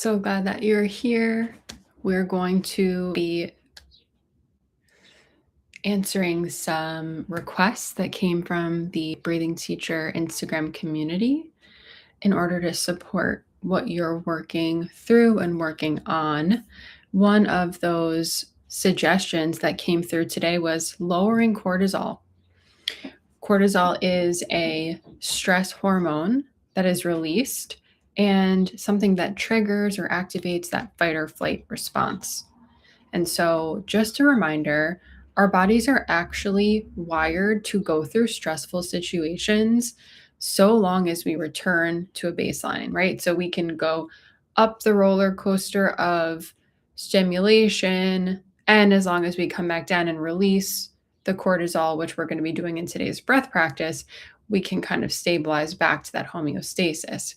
So glad that you're here. We're going to be answering some requests that came from the Breathing Teacher Instagram community in order to support what you're working through and working on. One of those suggestions that came through today was lowering cortisol. Cortisol is a stress hormone that is released and something that triggers or activates that fight or flight response. And so, just a reminder, our bodies are actually wired to go through stressful situations so long as we return to a baseline, right? So we can go up the roller coaster of stimulation, and as long as we come back down and release the cortisol, which we're going to be doing in today's breath practice, we can kind of stabilize back to that homeostasis.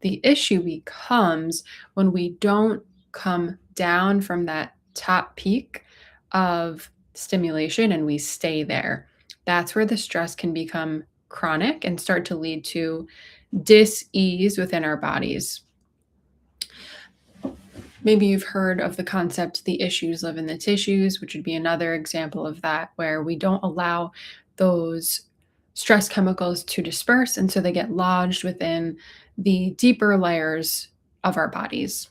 The issue becomes when we don't come down from that top peak of stimulation and we stay there. That's where the stress can become chronic and start to lead to dis-ease within our bodies. Maybe you've heard of the concept, the issues live in the tissues, which would be another example of that, where we don't allow those stress chemicals to disperse, and so they get lodged within the deeper layers of our bodies.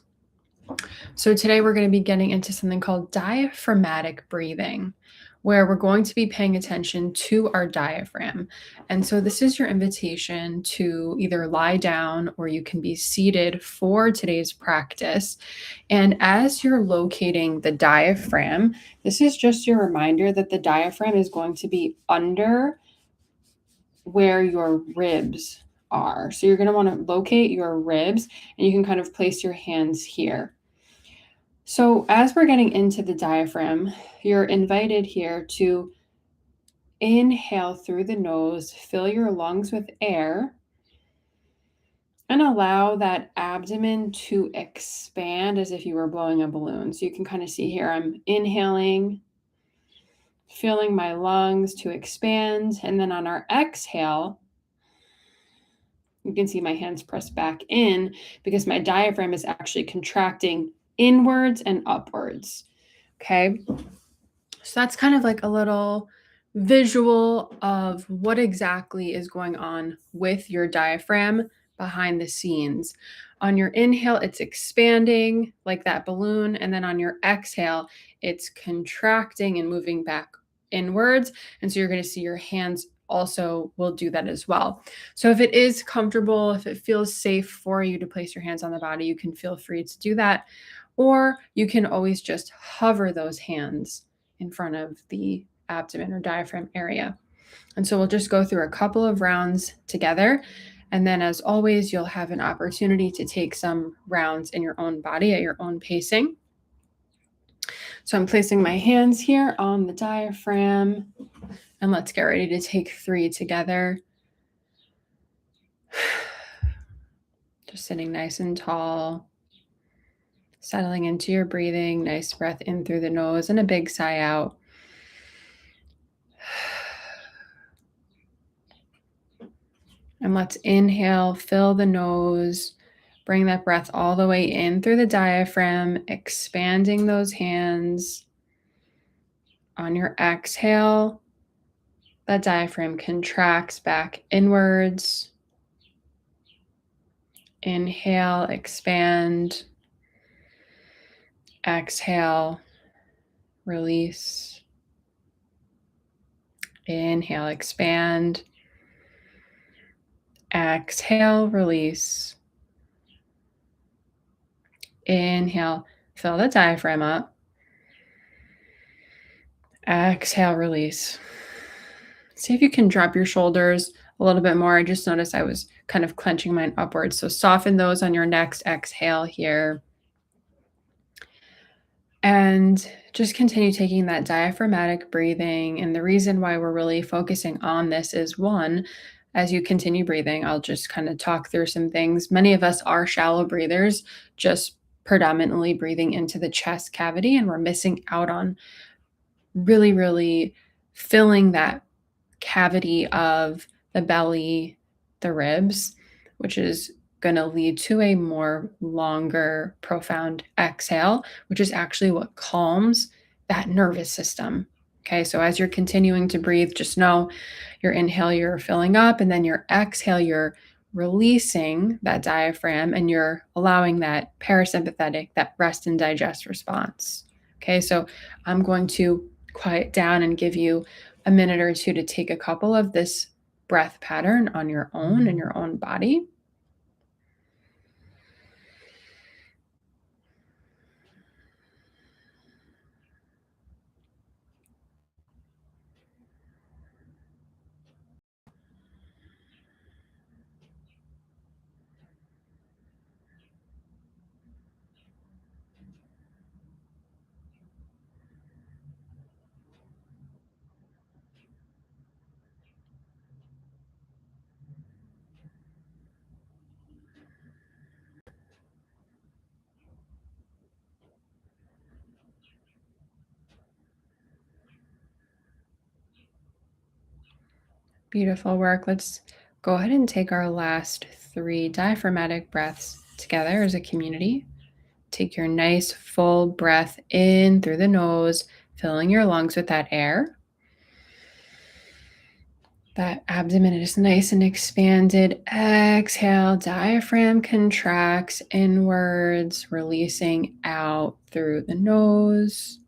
So today we're going to be getting into something called diaphragmatic breathing, where we're going to be paying attention to our diaphragm. And so this is your invitation to either lie down or you can be seated for today's practice. And as you're locating the diaphragm, this is just your reminder that the diaphragm is going to be under where your ribs are. So you're going to want to locate your ribs and you can kind of place your hands here. So as we're getting into the diaphragm, you're invited here to inhale through the nose, fill your lungs with air, and allow that abdomen to expand as if you were blowing a balloon. So you can kind of see here, I'm inhaling, filling my lungs to expand. And then on our exhale, you can see my hands pressed back in because my diaphragm is actually contracting inwards and upwards. Okay. So that's kind of like a little visual of what exactly is going on with your diaphragm behind the scenes. On your inhale, it's expanding like that balloon. And then on your exhale, it's contracting and moving back inwards. And so you're going to see your hands also will do that as well. So if it is comfortable, if it feels safe for you to place your hands on the body, you can feel free to do that. Or you can always just hover those hands in front of the abdomen or diaphragm area. And so we'll just go through a couple of rounds together. And then as always, you'll have an opportunity to take some rounds in your own body at your own pacing. So I'm placing my hands here on the diaphragm, and let's get ready to take 3 together. Just sitting nice and tall, settling into your breathing, nice breath in through the nose and a big sigh out. And let's inhale, fill the nose, bring that breath all the way in through the diaphragm, expanding those hands. On your exhale, that diaphragm contracts back inwards. Inhale, expand. Exhale, release. Inhale, expand. Exhale, release. Inhale, fill the diaphragm up. Exhale, release. See if you can drop your shoulders a little bit more. I just noticed I was kind of clenching mine upwards. So soften those on your next exhale here. And just continue taking that diaphragmatic breathing. And the reason why we're really focusing on this is, one, as you continue breathing, I'll just kind of talk through some things. Many of us are shallow breathers, just predominantly breathing into the chest cavity, and we're missing out on really, really filling that cavity of the belly, the ribs, which is going to lead to a more longer, profound exhale, which is actually what calms that nervous system. Okay, so as you're continuing to breathe, just know your inhale, you're filling up, and then your exhale, you're releasing that diaphragm and you're allowing that parasympathetic, that rest and digest response. Okay, so I'm going to quiet down and give you a minute or two to take a couple of this breath pattern on your own in your own body. Beautiful work. Let's go ahead and take our last three diaphragmatic breaths together as a community. Take your nice full breath in through the nose, filling your lungs with that air. That abdomen is nice and expanded. Exhale, diaphragm contracts inwards, releasing out through the nose.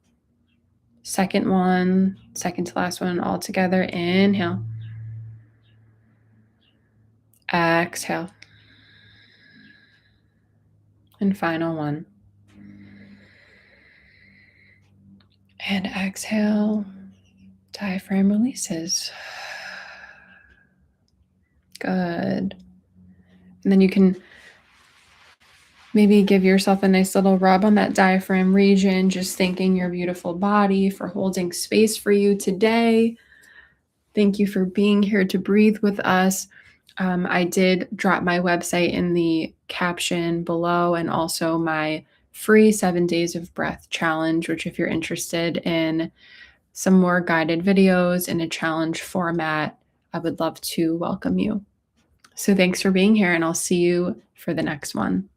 Second one, second to last one, all together. Inhale. Exhale. And final one. And exhale. Diaphragm releases. Good. And then you can maybe give yourself a nice little rub on that diaphragm region, just thanking your beautiful body for holding space for you today. Thank you for being here to breathe with us. I did drop my website in the caption below and also my free 7 days of breath challenge, which if you're interested in some more guided videos in a challenge format, I would love to welcome you. So thanks for being here, and I'll see you for the next one.